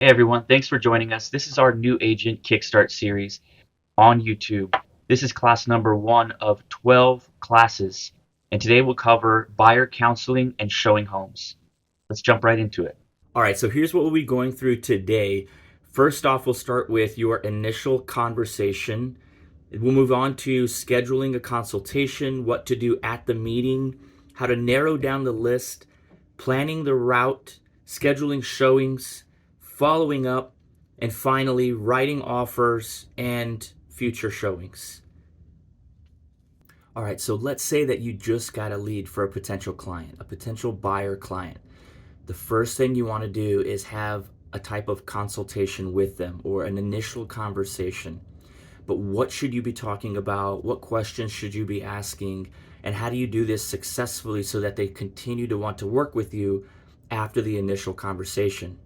Hey everyone, thanks for joining us. This is our new agent Kickstart series on YouTube. This is class number one of 12 classes, and today we'll cover buyer counseling and showing homes. Let's jump right into it. All right, so here's what we'll be going through today. First off, we'll start with your initial conversation. We'll move on to scheduling a consultation, what to do at the meeting, how to narrow down the list, planning the route, scheduling showings, following up, and finally, writing offers and future showings. All right, so let's say that you just got a lead for a potential client, a potential buyer client. The first thing you want to do is have a type of consultation with them or an initial conversation. But what should you be talking about? What questions should you be asking? And how do you do this successfully so that they continue to want to work with you after the initial conversation?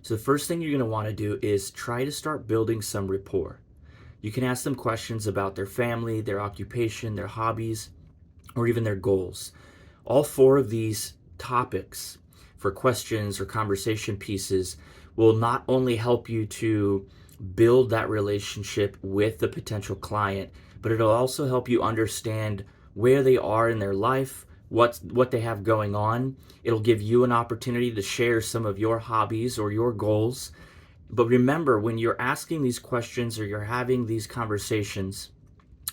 So, the first thing you're going to want to do is try to start building some rapport. You can ask them questions about their family, their occupation, their hobbies, or even their goals. All four of these topics for questions or conversation pieces will not only help you to build that relationship with the potential client, but it'll also help you understand where they are in their life, what they have going on. It'll give you an opportunity to share some of your hobbies or your goals. But remember, when you're asking these questions or you're having these conversations,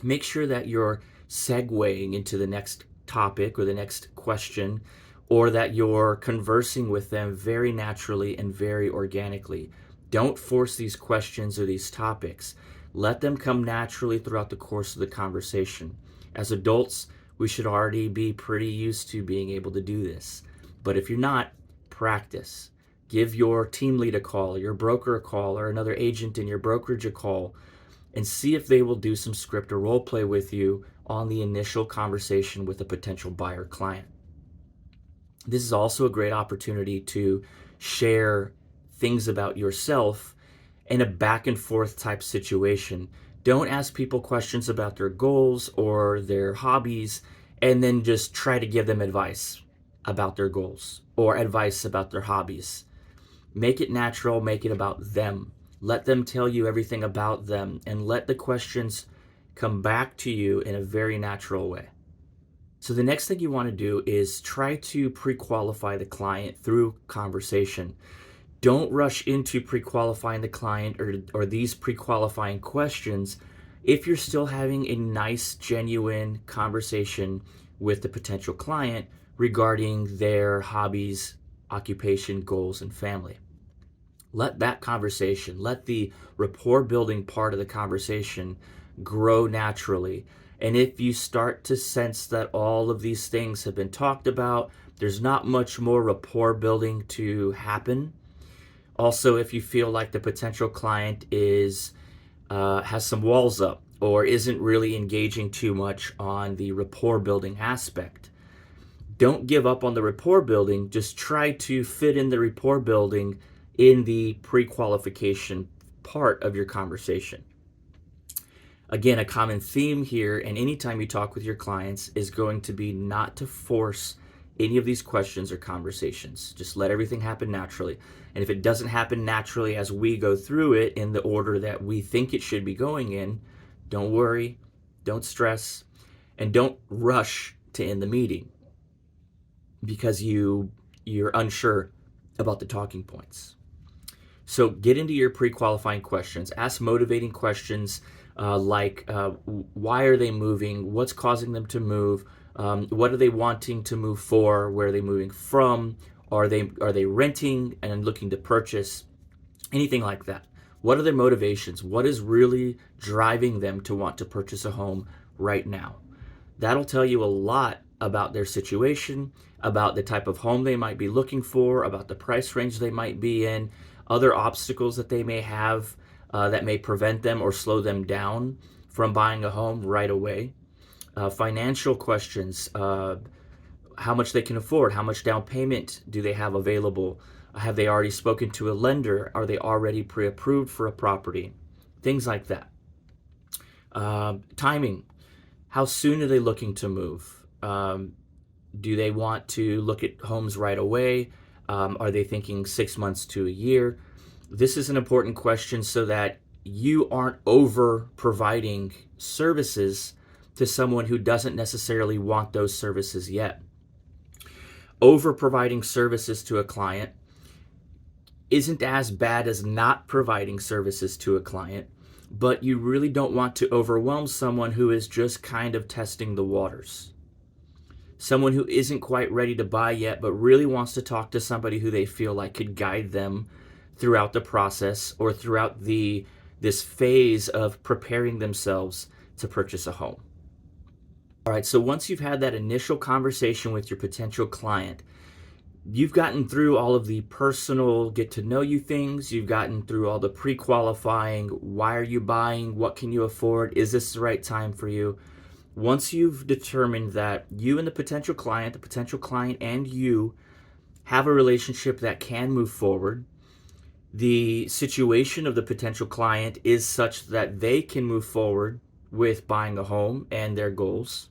make sure that you're segueing into the next topic or the next question, or that you're conversing with them very naturally and very organically. Don't force these questions or these topics. Let them come naturally throughout the course of the conversation. As adults, we should already be pretty used to being able to do this. But if you're not, practice. Give your team lead a call, your broker a call, or another agent in your brokerage a call, and see if they will do some script or role play with you on the initial conversation with a potential buyer client. This is also a great opportunity to share things about yourself in a back and forth type situation. Don't ask people questions about their goals or their hobbies and then just try to give them advice about their goals or advice about their hobbies. Make it natural, make it about them. Let them tell you everything about them and let the questions come back to you in a very natural way. So, the next thing you want to do is try to pre qualify the client through conversation. Don't rush into pre qualifying the client or these pre qualifying questions if you're still having a nice, genuine conversation with the potential client regarding their hobbies, occupation, goals, and family. Let that conversation, let the rapport building part of the conversation grow naturally. And if you start to sense that all of these things have been talked about, there's not much more rapport building to happen. Also, if you feel like the potential client is has some walls up or isn't really engaging too much on the rapport building aspect, don't give up on the rapport building. Just try to fit in the rapport building in the pre qualification part of your conversation. Again, a common theme here, and anytime you talk with your clients, is going to be not to force any of these questions or conversations. Just let everything happen naturally. And if it doesn't happen naturally as we go through it in the order that we think it should be going in, don't worry, don't stress, and don't rush to end the meeting because you're unsure about the talking points. So get into your pre-qualifying questions. Ask motivating questions why are they moving? What's causing them to move? What are they wanting to move for? Where are they moving from? Are they renting and looking to purchase? Anything like that. What are their motivations? What is really driving them to want to purchase a home right now? That'll tell you a lot about their situation, about the type of home they might be looking for, about the price range they might be in, other obstacles that they may have that may prevent them or slow them down from buying a home right away. Financial questions, how much they can afford, how much down payment do they have available, have they already spoken to a lender, are they already pre-approved for a property, things like that. Timing, how soon are they looking to move? Do they want to look at homes right away? Are they thinking 6 months to a year? This is an important question so that you aren't over providing services to someone who doesn't necessarily want those services yet. Over providing services to a client isn't as bad as not providing services to a client, but you really don't want to overwhelm someone who is just kind of testing the waters. Someone who isn't quite ready to buy yet, but really wants to talk to somebody who they feel like could guide them throughout the process or throughout this phase of preparing themselves to purchase a home. All right, so once you've had that initial conversation with your potential client, you've gotten through all of the personal get to know you things, you've gotten through all the pre-qualifying, why are you buying, what can you afford, is this the right time for you? Once you've determined that you and the potential client and you have a relationship that can move forward, the situation of the potential client is such that they can move forward with buying a home and their goals,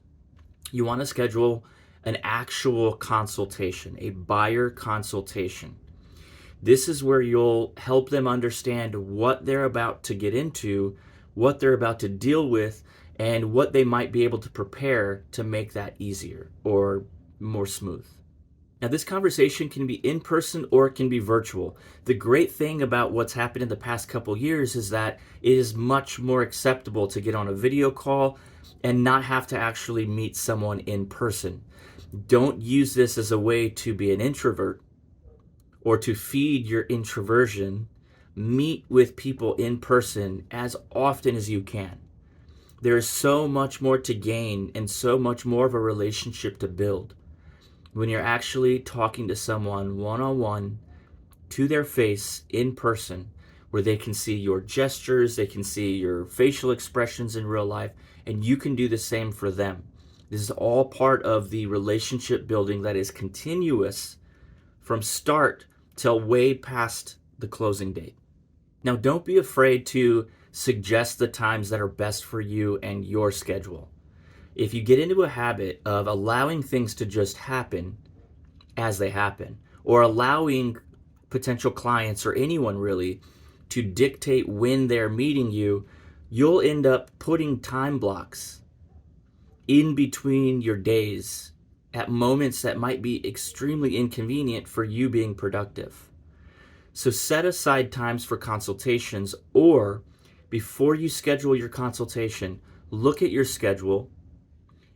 you want to schedule an actual consultation, a buyer consultation. This is where you'll help them understand what they're about to get into, what they're about to deal with, and what they might be able to prepare to make that easier or more smooth. Now, this conversation can be in person or it can be virtual. The great thing about what's happened in the past couple years is that it is much more acceptable to get on a video call and not have to actually meet someone in person. Don't use this as a way to be an introvert or to feed your introversion. Meet with people in person as often as you can. There is so much more to gain and so much more of a relationship to build when you're actually talking to someone one-on-one, to their face, in person, where they can see your gestures, they can see your facial expressions in real life, and you can do the same for them. This is all part of the relationship building that is continuous from start till way past the closing date. Now, don't be afraid to suggest the times that are best for you and your schedule. If you get into a habit of allowing things to just happen as they happen, or allowing potential clients or anyone really to dictate when they're meeting you, you'll end up putting time blocks in between your days at moments that might be extremely inconvenient for you being productive. So set aside times for consultations, or before you schedule your consultation, look at your schedule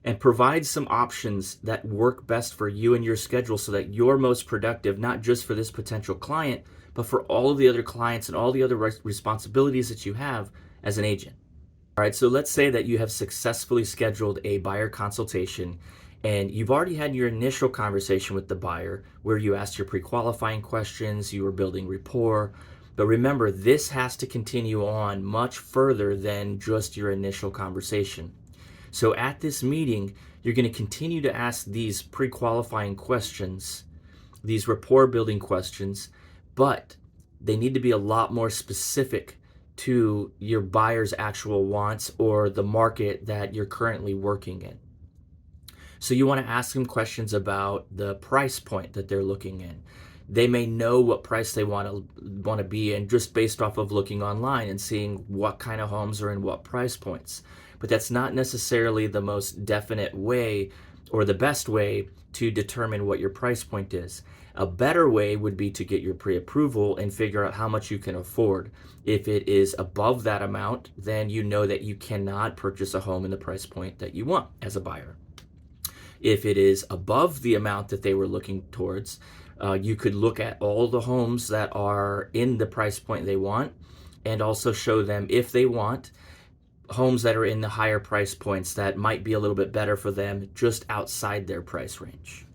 and provide some options that work best for you and your schedule so that you're most productive, not just for this potential client, but for all of the other clients and all the other responsibilities that you have as an agent. All right, so let's say that you have successfully scheduled a buyer consultation and you've already had your initial conversation with the buyer where you asked your pre-qualifying questions, you were building rapport. But remember, this has to continue on much further than just your initial conversation. So at this meeting, you're going to continue to ask these pre-qualifying questions, these rapport building questions, but they need to be a lot more specific to your buyer's actual wants or the market that you're currently working in. So you want to ask them questions about the price point that they're looking in. They may know what price they want to be in just based off of looking online and seeing what kind of homes are in what price points. But that's not necessarily the most definite way or the best way to determine what your price point is. A better way would be to get your pre-approval and figure out how much you can afford. If it is above that amount, then you know that you cannot purchase a home in the price point that you want as a buyer. If it is above the amount that they were looking towards, you could look at all the homes that are in the price point they want and also show them, if they want, homes that are in the higher price points that might be a little bit better for them just outside their price range.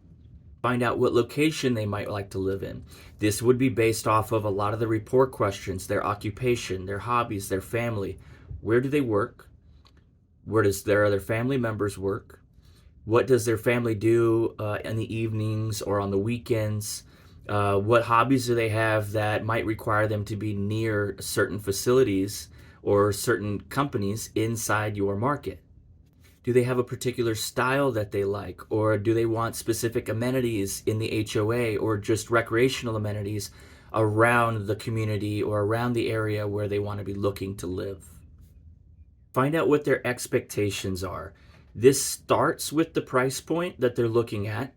Find out what location they might like to live in. This would be based off of a lot of the report questions, their occupation, their hobbies, their family. Where do they work? Where does their other family members work? What does their family do in the evenings or on the weekends? What hobbies do they have that might require them to be near certain facilities or certain companies inside your market? Do they have a particular style that they like, or do they want specific amenities in the HOA or just recreational amenities around the community or around the area where they want to be looking to live. Find out what their expectations are. This starts with the price point that they're looking at,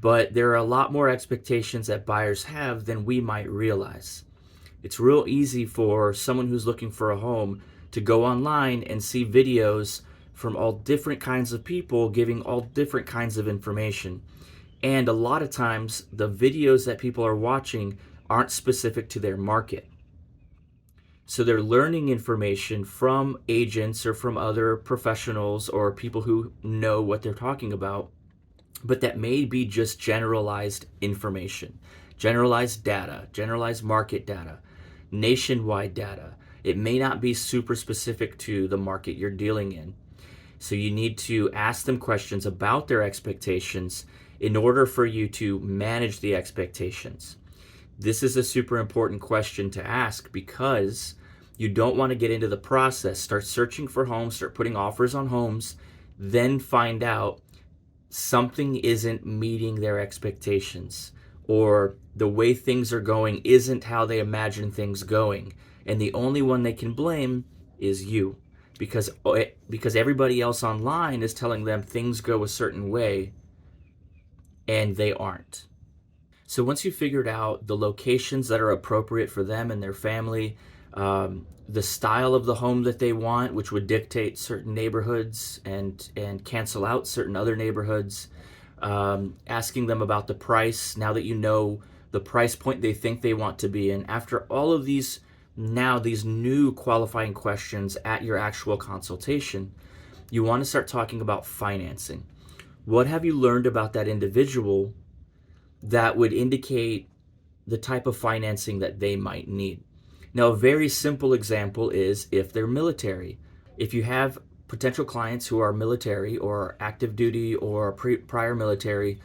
but there are a lot more expectations that buyers have than we might realize. It's real easy for someone who's looking for a home to go online and see videos from all different kinds of people giving all different kinds of information. And a lot of times, the videos that people are watching aren't specific to their market. So they're learning information from agents or from other professionals or people who know what they're talking about, but that may be just generalized information, generalized data, generalized market data, nationwide data. It may not be super specific to the market you're dealing in. So you need to ask them questions about their expectations in order for you to manage the expectations. This is a super important question to ask because you don't want to get into the process, start searching for homes, start putting offers on homes, then find out something isn't meeting their expectations, or the way things are going isn't how they imagine things going, and the only one they can blame is you, because everybody else online is telling them things go a certain way and they aren't. So once you figured out the locations that are appropriate for them and their family, the style of the home that they want, which would dictate certain neighborhoods and cancel out certain other neighborhoods, asking them about the price now that you know the price point they think they want to be in. After all of these, now these new qualifying questions at your actual consultation, you want to start talking about financing. What have you learned about that individual that would indicate the type of financing that they might need? Now, a very simple example is if they're military. If you have potential clients who are military or active duty or prior military,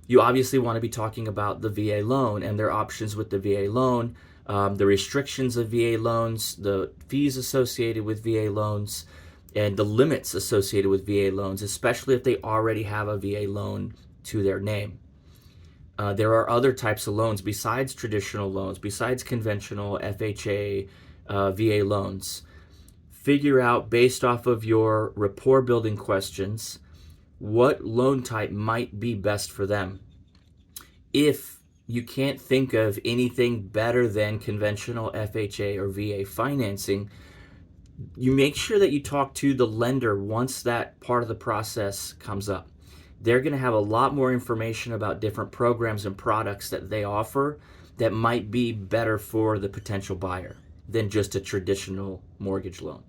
you obviously want to be talking about the VA loan and their options with the VA loan, the restrictions of VA loans, the fees associated with VA loans, and the limits associated with VA loans, especially if they already have a VA loan to their name. There are other types of loans besides traditional loans, besides conventional FHA, VA loans. Figure out, based off of your rapport building questions, what loan type might be best for them. If you can't think of anything better than conventional FHA or VA financing, you make sure that you talk to the lender once that part of the process comes up. They're going to have a lot more information about different programs and products that they offer that might be better for the potential buyer than just a traditional mortgage loan.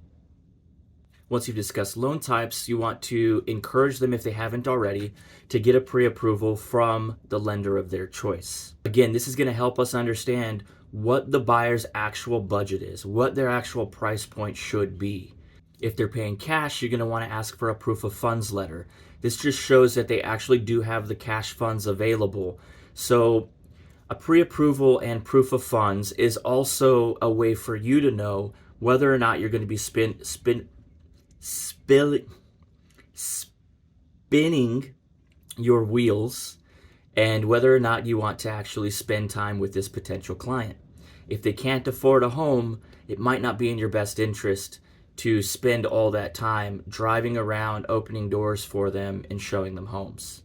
Once you've discussed loan types, you want to encourage them, if they haven't already, to get a pre-approval from the lender of their choice. Again, this is going to help us understand what the buyer's actual budget is, what their actual price point should be. If they're paying cash, you're going to want to ask for a proof of funds letter. This just shows that they actually do have the cash funds available. So a pre-approval and proof of funds is also a way for you to know whether or not you're going to be spinning your wheels and whether or not you want to actually spend time with this potential client. If they can't afford a home, it might not be in your best interest to spend all that time driving around, opening doors for them, and showing them homes.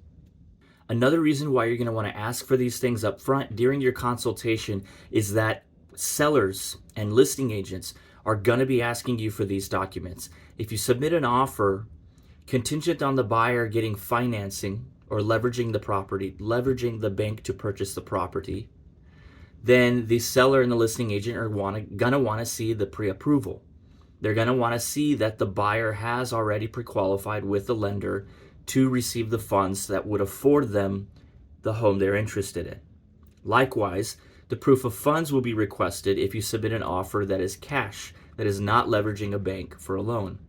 Another reason why you're going to want to ask for these things up front during your consultation is that sellers and listing agents are going to be asking you for these documents. If you submit an offer contingent on the buyer getting financing or leveraging the property, leveraging the bank to purchase the property, then the seller and the listing agent are going to want to see the pre-approval. They're going to want to see that the buyer has already pre-qualified with the lender to receive the funds that would afford them the home they're interested in. Likewise, the proof of funds will be requested if you submit an offer that is cash, that is not leveraging a bank for a loan.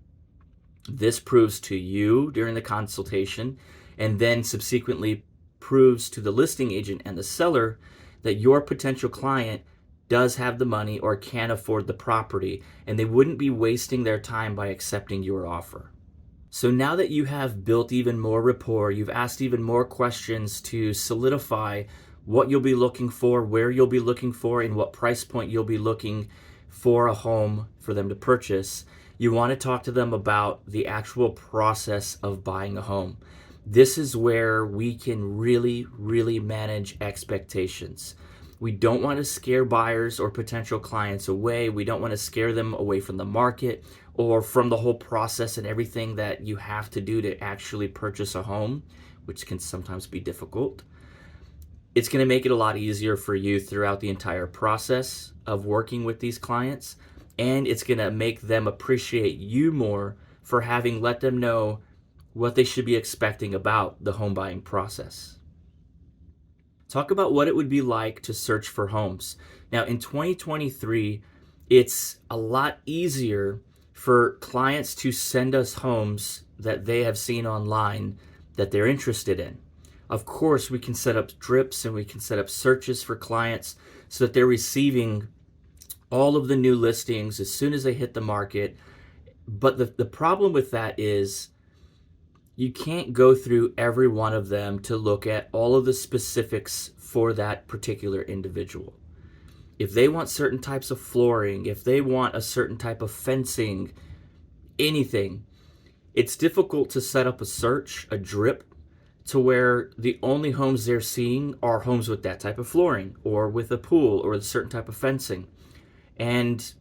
This proves to you during the consultation and then subsequently proves to the listing agent and the seller that your potential client does have the money or can afford the property, and they wouldn't be wasting their time by accepting your offer. So now that you have built even more rapport, you've asked even more questions to solidify what you'll be looking for, where you'll be looking for, and what price point you'll be looking for a home for them to purchase. You want to talk to them about the actual process of buying a home. This is where we can really, really manage expectations. We don't want to scare buyers or potential clients away. We don't want to scare them away from the market or from the whole process and everything that you have to do to actually purchase a home, which can sometimes be difficult. It's going to make it a lot easier for you throughout the entire process of working with these clients, and it's going to make them appreciate you more for having let them know what they should be expecting about the home buying process. Talk about what it would be like to search for homes. Now, in 2023, it's a lot easier for clients to send us homes that they have seen online that they're interested in. Of course, we can set up drips and we can set up searches for clients so that they're receiving all of the new listings as soon as they hit the market. But the problem with that is you can't go through every one of them to look at all of the specifics for that particular individual. If they want certain types of flooring, if they want a certain type of fencing, anything, it's difficult to set up a search, a drip, to where the only homes they're seeing are homes with that type of flooring or with a pool or a certain type of fencing. And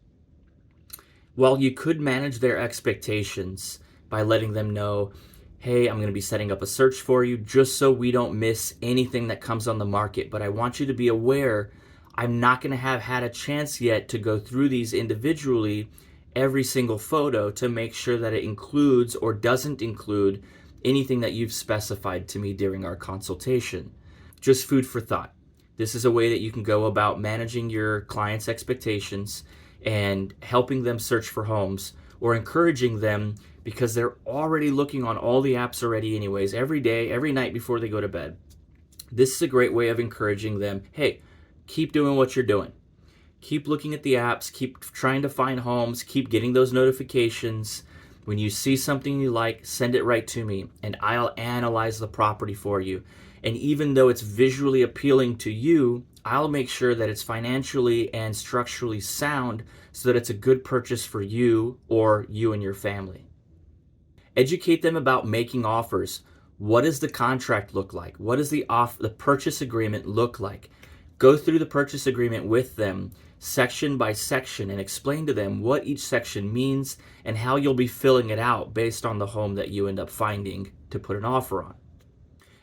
while you could manage their expectations by letting them know, hey, I'm going to be setting up a search for you just so we don't miss anything that comes on the market. But I want you to be aware I'm not going to have had a chance yet to go through these individually, every single photo, to make sure that it includes or doesn't include anything that you've specified to me during our consultation. Just food for thought. This is a way that you can go about managing your clients' expectations and helping them search for homes or encouraging them, because they're already looking on all the apps already anyways, every day, every night before they go to bed. This is a great way of encouraging them. Hey, keep doing what you're doing. Keep looking at the apps, keep trying to find homes, keep getting those notifications. When you see something you like, send it right to me and I'll analyze the property for you. And even though it's visually appealing to you, I'll make sure that it's financially and structurally sound so that it's a good purchase for you or you and your family. Educate them about making offers. What does the contract look like? What does the purchase agreement look like? Go through the purchase agreement with them section by section and explain to them what each section means and how you'll be filling it out based on the home that you end up finding to put an offer on.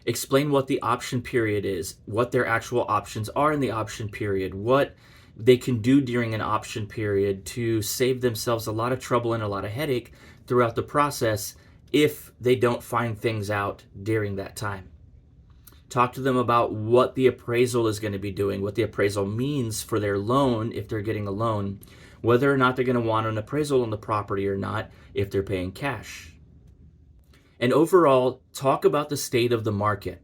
Explain what the option period is, what their actual options are in the option period, what they can do during an option period to save themselves a lot of trouble and a lot of headache throughout the process if they don't find things out during that time. Talk to them about what the appraisal is going to be doing, what the appraisal means for their loan if they're getting a loan, whether or not they're going to want an appraisal on the property or not if they're paying cash. And overall, talk about the state of the market.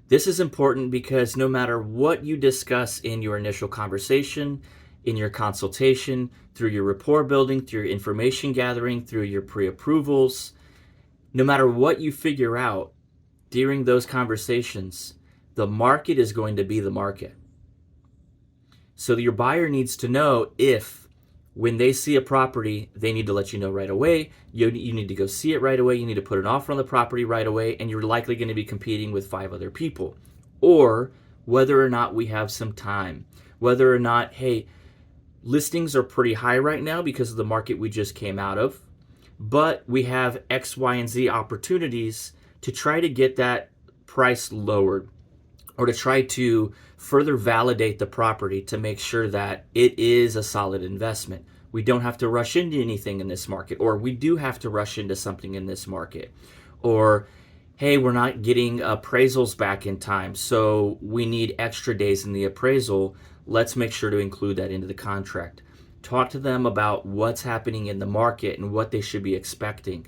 This is important because no matter what you discuss in your initial conversation, in your consultation, through your rapport building, through your information gathering, through your pre-approvals, no matter what you figure out during those conversations, the market is going to be the market. So your buyer needs to know if, when they see a property, they need to let you know right away. You need to go see it right away. You need to put an offer on the property right away, and you're likely going to be competing with 5 other people. Or whether or not we have some time. Whether or not, hey, listings are pretty high right now because of the market we just came out of, but we have X, Y, and Z opportunities to try to get that price lowered or to try to further validate the property to make sure that it is a solid investment. We don't have to rush into anything in this market, or we do have to rush into something in this market. Or, hey, we're not getting appraisals back in time, so we need extra days in the appraisal. Let's make sure to include that into the contract. Talk to them about what's happening in the market and what they should be expecting.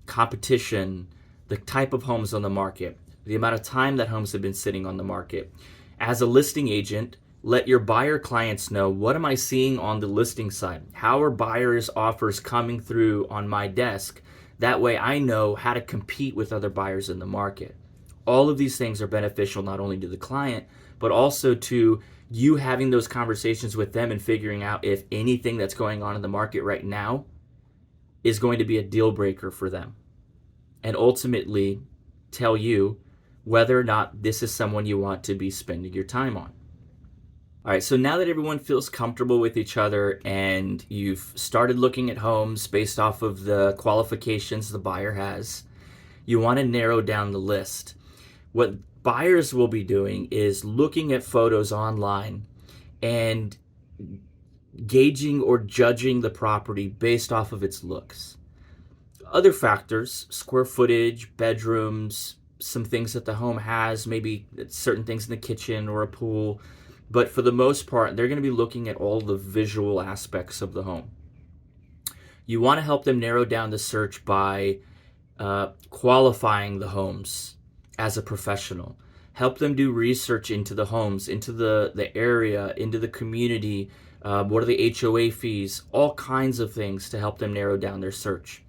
Competition, the type of homes on the market, the amount of time that homes have been sitting on the market. As a listing agent, let your buyer clients know, what am I seeing on the listing side? How are buyers' offers coming through on my desk? That way I know how to compete with other buyers in the market. All of these things are beneficial not only to the client, but also to you having those conversations with them and figuring out if anything that's going on in the market right now is going to be a deal breaker for them, and ultimately tell you whether or not this is someone you want to be spending your time on. All right, so now that everyone feels comfortable with each other and you've started looking at homes based off of the qualifications the buyer has, you want to narrow down the list. What buyers will be doing is looking at photos online and gauging or judging the property based off of its looks. Other factors, square footage, bedrooms, some things that the home has, maybe certain things in the kitchen or a pool. But for the most part, they're going to be looking at all the visual aspects of the home. You want to help them narrow down the search by qualifying the homes as a professional. Help them do research into the homes, into the area, into the community. What are the HOA fees? All kinds of things to help them narrow down their search.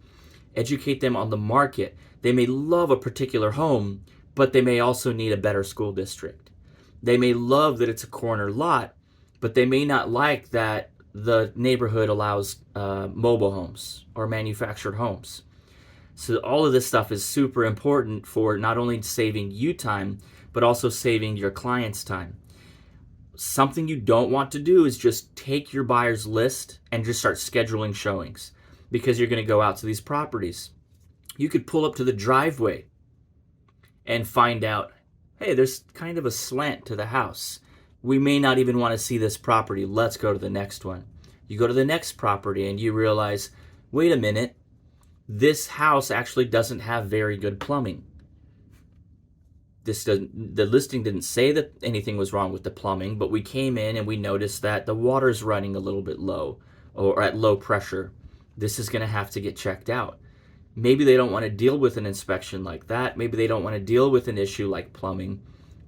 Educate them on the market. They may love a particular home, but they may also need a better school district. They may love that it's a corner lot, but they may not like that the neighborhood allows mobile homes or manufactured homes. So all of this stuff is super important for not only saving you time, but also saving your clients time. Something you don't want to do is just take your buyer's list and just start scheduling showings, because you're going to go out to these properties. You could pull up to the driveway and find out, hey, there's kind of a slant to the house. We may not even want to see this property. Let's go to the next one. You go to the next property and you realize, wait a minute, this house actually doesn't have very good plumbing. The listing didn't say that anything was wrong with the plumbing, but we came in and we noticed that the water's running a little bit low or at low pressure. This is going to have to get checked out. Maybe they don't want to deal with an inspection like that. Maybe they don't want to deal with an issue like plumbing.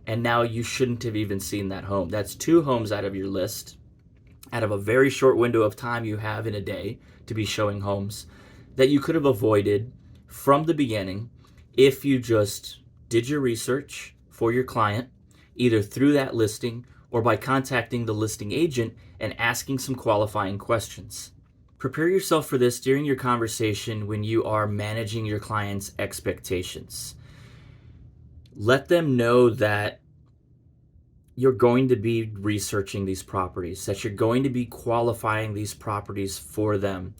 And now you shouldn't have even seen that home. That's 2 homes out of your list, out of a very short window of time you have in a day to be showing homes, that you could have avoided from the beginning if you just did your research for your client, either through that listing or by contacting the listing agent and asking some qualifying questions. Prepare yourself for this during your conversation when you are managing your client's expectations. Let them know that you're going to be researching these properties, that you're going to be qualifying these properties for them.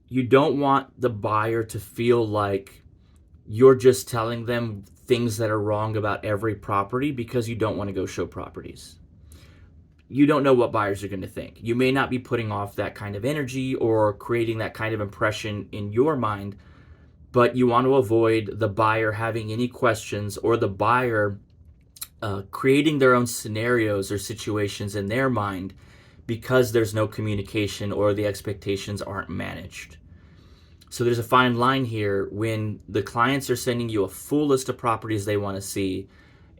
You don't want the buyer to feel like you're just telling them things that are wrong about every property because you don't want to go show properties. You don't know what buyers are going to think. You may not be putting off that kind of energy or creating that kind of impression in your mind, but you want to avoid the buyer having any questions or the buyer creating their own scenarios or situations in their mind because there's no communication or the expectations aren't managed. So there's a fine line here when the clients are sending you a full list of properties they want to see,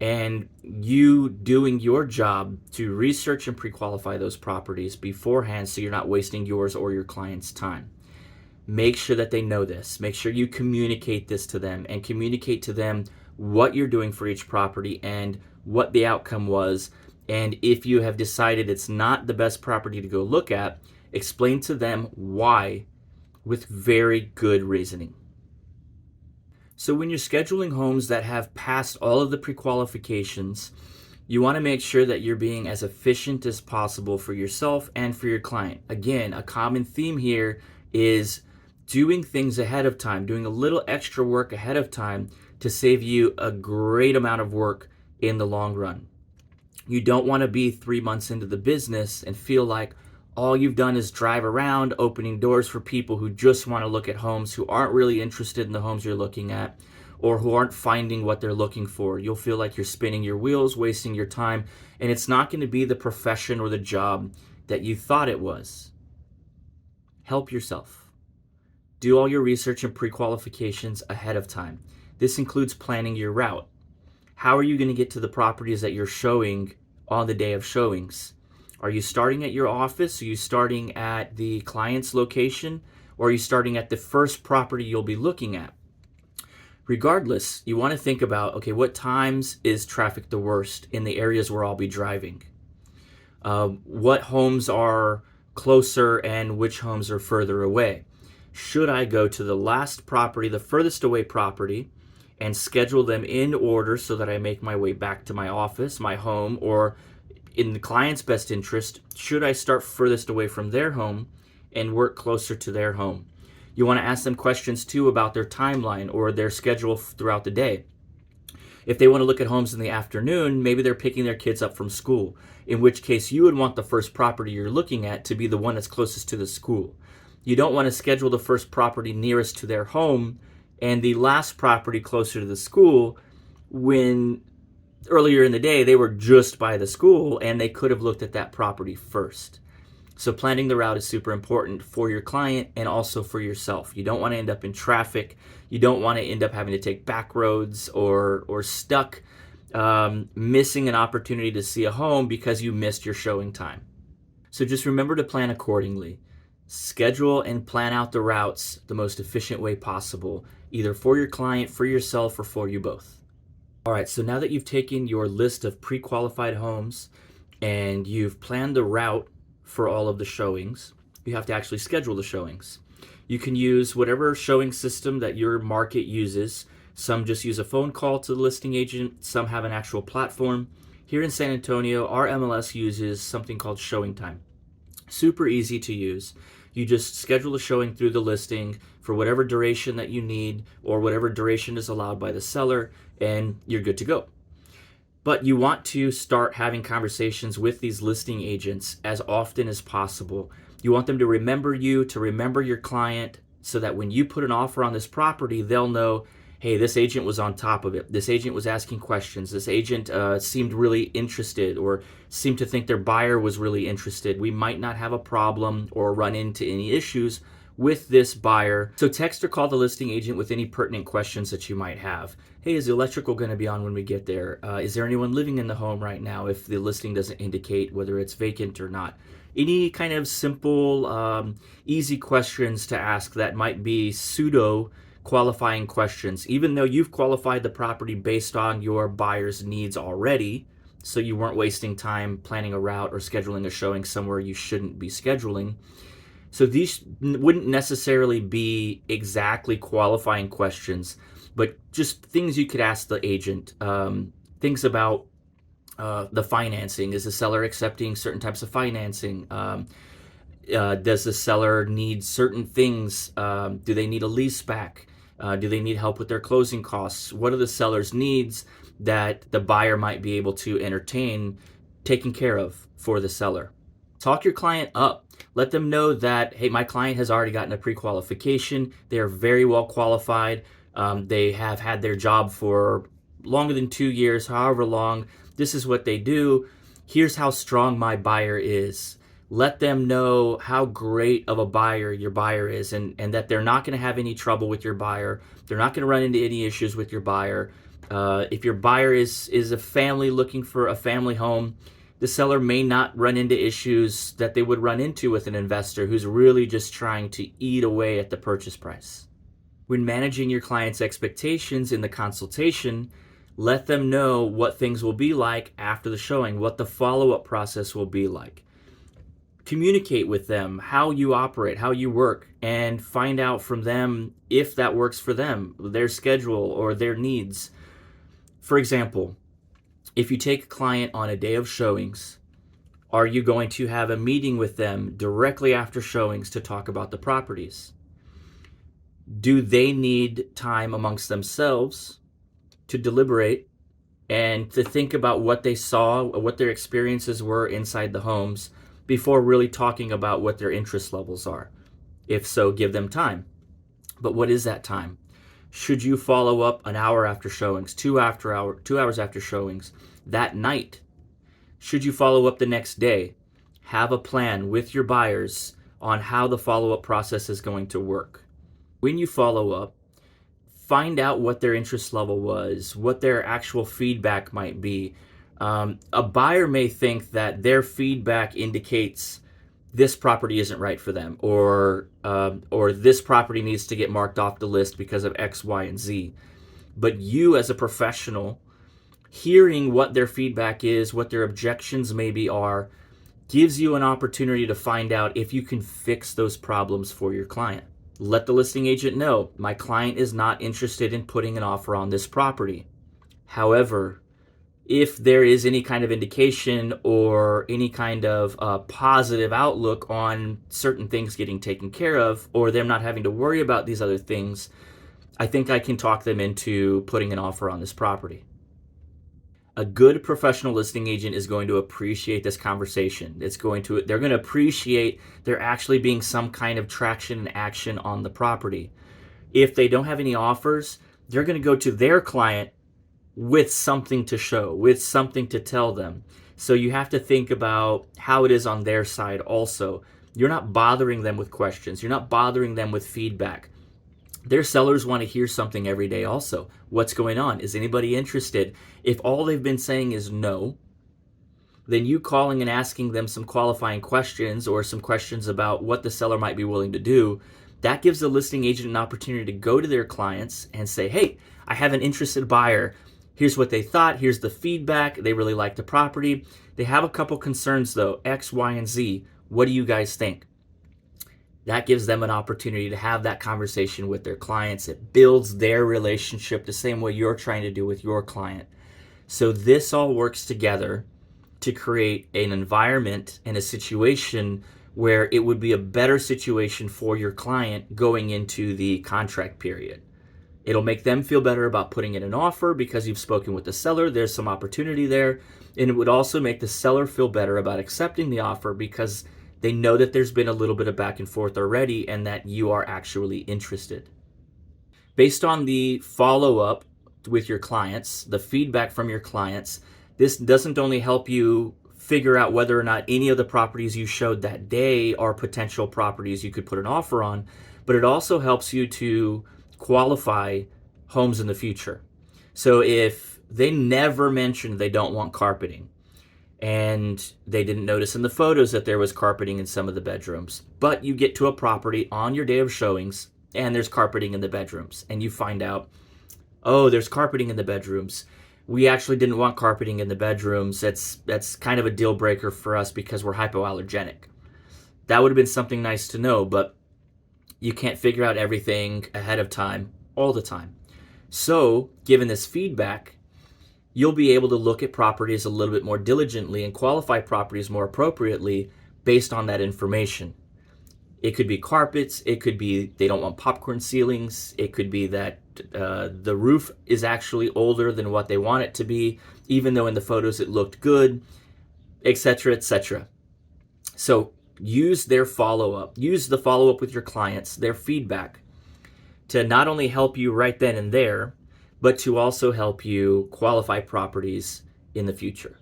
and you doing your job to research and pre-qualify those properties beforehand so you're not wasting yours or your client's time. Make sure that they know this. Make sure you communicate this to them and communicate to them what you're doing for each property and what the outcome was. And if you have decided it's not the best property to go look at, explain to them why with very good reasoning. So when you're scheduling homes that have passed all of the pre-qualifications, you want to make sure that you're being as efficient as possible for yourself and for your client. Again, a common theme here is doing things ahead of time, doing a little extra work ahead of time to save you a great amount of work in the long run. You don't want to be 3 months into the business and feel like all you've done is drive around opening doors for people who just want to look at homes, who aren't really interested in the homes you're looking at, or who aren't finding what they're looking for. You'll feel like you're spinning your wheels, wasting your time, and it's not going to be the profession or the job that you thought it was. Help yourself. Do all your research and pre-qualifications ahead of time. This includes planning your route. How are you going to get to the properties that you're showing on the day of showings? Are you starting at your office? Are you starting at the client's location? Or are you starting at the first property you'll be looking at? Regardless, you want to think about, okay, what times is traffic the worst in the areas where I'll be driving? What homes are closer and which homes are further away? Should I go to the last property, the furthest away property, and schedule them in order so that I make my way back to my office, my home, or in the client's best interest, should I start furthest away from their home and work closer to their home? You want to ask them questions too about their timeline or their schedule throughout the day. If they want to look at homes in the afternoon, maybe they're picking their kids up from school, in which case you would want the first property you're looking at to be the one that's closest to the school. You don't want to schedule the first property nearest to their home and the last property closer to the school when earlier in the day they were just by the school and they could have looked at that property first. So planning the route is super important for your client and also for yourself. You don't want to end up in traffic. You don't want to end up having to take back roads or stuck missing an opportunity to see a home because you missed your showing time. So just remember to plan accordingly. Schedule and plan out the routes the most efficient way possible, either for your client, for yourself, or for you both. All right, so now that you've taken your list of pre-qualified homes and you've planned the route for all of the showings, you have to actually schedule the showings. You can use whatever showing system that your market uses. Some just use a phone call to the listing agent, some have an actual platform. Here in San Antonio, our MLS uses something called Showing Time. Super easy to use. You just schedule a showing through the listing for whatever duration that you need or whatever duration is allowed by the seller, and you're good to go. But you want to start having conversations with these listing agents as often as possible. You want them to remember you, to remember your client, so that when you put an offer on this property, they'll know, hey, this agent was on top of it. This agent was asking questions. This agent seemed really interested or seemed to think their buyer was really interested. We might not have a problem or run into any issues with this buyer. So text or call the listing agent with any pertinent questions that you might have. Hey, is the electrical going to be on when we get there? Is there anyone living in the home right now if the listing doesn't indicate whether it's vacant or not? Any kind of simple, easy questions to ask that might be pseudo qualifying questions, even though you've qualified the property based on your buyer's needs already, so you weren't wasting time planning a route or scheduling a showing somewhere you shouldn't be scheduling. So these wouldn't necessarily be exactly qualifying questions, but just things you could ask the agent. Things about the financing. Is the seller accepting certain types of financing? Does the seller need certain things? Do they need a lease back? Do they need help with their closing costs? What are the seller's needs that the buyer might be able to entertain taking care of for the seller? Talk your client up. Let them know that, hey, my client has already gotten a pre-qualification. They are very well qualified. They have had their job for longer than 2 years, however long. This is what they do. Here's how strong my buyer is. Let them know how great of a buyer your buyer is, and that they're not going to have any trouble with your buyer. They're not going to run into any issues with your buyer. If your buyer is a family looking for a family home, the seller may not run into issues that they would run into with an investor who's really just trying to eat away at the purchase price. When managing your client's expectations in the consultation, let them know what things will be like after the showing, what the follow-up process will be like. Communicate with them how you operate, how you work, and find out from them if that works for them, their schedule or their needs. For example, if you take a client on a day of showings, are you going to have a meeting with them directly after showings to talk about the properties? Do they need time amongst themselves to deliberate and to think about what they saw, what their experiences were inside the homes before really talking about what their interest levels are? If so, give them time. But what is that time? Should you follow up an hour after showings, 2 hours after showings, that night? Should you follow up the next day? Have a plan with your buyers on how the follow-up process is going to work. When you follow up, find out what their interest level was, what their actual feedback might be. A buyer may think that their feedback indicates this property isn't right for them, or this property needs to get marked off the list because of X, Y, and Z. But you, as a professional, hearing what their feedback is, what their objections maybe are, gives you an opportunity to find out if you can fix those problems for your client. Let the listing agent know, my client is not interested in putting an offer on this property. However, if there is any kind of indication or any kind of positive outlook on certain things getting taken care of, or them not having to worry about these other things, I think I can talk them into putting an offer on this property. A good professional listing agent is going to appreciate this conversation. They're going to appreciate there actually being some kind of traction and action on the property. If they don't have any offers, they're going to go to their client with something to show, with something to tell them. So you have to think about how it is on their side also. You're not bothering them with questions. You're not bothering them with feedback. Their sellers want to hear something every day also. What's going on? Is anybody interested? If all they've been saying is no, then you calling and asking them some qualifying questions or some questions about what the seller might be willing to do, that gives the listing agent an opportunity to go to their clients and say, hey, I have an interested buyer. Here's what they thought. Here's the feedback. They really like the property. They have a couple concerns though, X, Y, and Z. What do you guys think? That gives them an opportunity to have that conversation with their clients. It builds their relationship the same way you're trying to do with your client. So this all works together to create an environment and a situation where it would be a better situation for your client going into the contract period. It'll make them feel better about putting in an offer because you've spoken with the seller. There's some opportunity there. And it would also make the seller feel better about accepting the offer because they know that there's been a little bit of back and forth already and that you are actually interested. Based on the follow up with your clients, the feedback from your clients, this doesn't only help you figure out whether or not any of the properties you showed that day are potential properties you could put an offer on, but it also helps you to qualify homes in the future. So if they never mentioned they don't want carpeting, and they didn't notice in the photos that there was carpeting in some of the bedrooms, but you get to a property on your day of showings and there's carpeting in the bedrooms, and you find out, oh, there's carpeting in the bedrooms. We actually didn't want carpeting in the bedrooms. That's kind of a deal breaker for us because we're hypoallergenic. That would have been something nice to know, but you can't figure out everything ahead of time all the time. So, given this feedback, you'll be able to look at properties a little bit more diligently and qualify properties more appropriately based on that information. It could be carpets. It could be they don't want popcorn ceilings. It could be that the roof is actually older than what they want it to be, even though in the photos it looked good, etc., etc. So use their follow up, use the follow up with your clients, their feedback, to not only help you right then and there, but to also help you qualify properties in the future.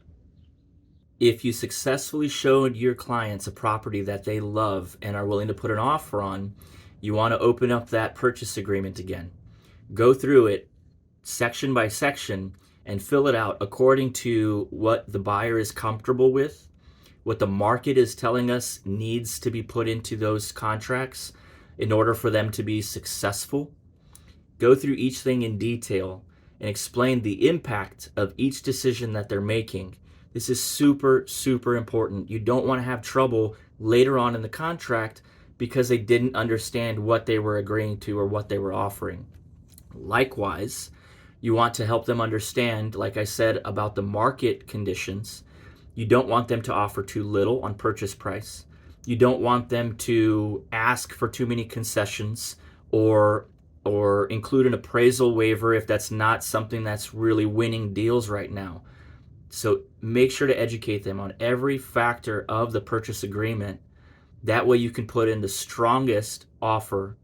If you successfully showed your clients a property that they love and are willing to put an offer on, you want to open up that purchase agreement again. Go through it section by section and fill it out according to what the buyer is comfortable with, what the market is telling us needs to be put into those contracts in order for them to be successful. Go through each thing in detail and explain the impact of each decision that they're making. This is super, super important. You don't want to have trouble later on in the contract because they didn't understand what they were agreeing to or what they were offering. Likewise, you want to help them understand, like I said, about the market conditions. You don't want them to offer too little on purchase price. You don't want them to ask for too many concessions or include an appraisal waiver if that's not something that's really winning deals right now. So make sure to educate them on every factor of the purchase agreement. That way you can put in the strongest offer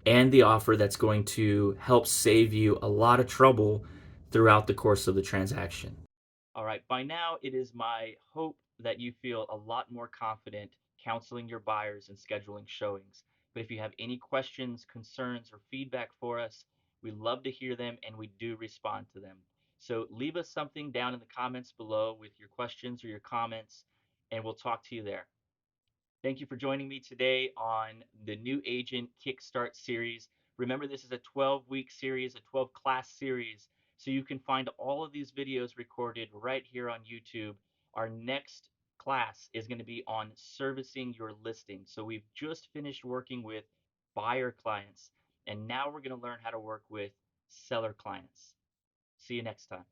and the offer that's going to help save you a lot of trouble throughout the course of the transaction. All right, by now it is my hope that you feel a lot more confident counseling your buyers and scheduling showings. But if you have any questions, concerns, or feedback for us, we love to hear them and we do respond to them. So leave us something down in the comments below with your questions or your comments, and we'll talk to you there. Thank you for joining me today on the New Agent Kickstart series. Remember, this is a 12-week series, a 12-class series, so you can find all of these videos recorded right here on YouTube. Our next class is going to be on servicing your listing. So we've just finished working with buyer clients, and now we're going to learn how to work with seller clients. See you next time.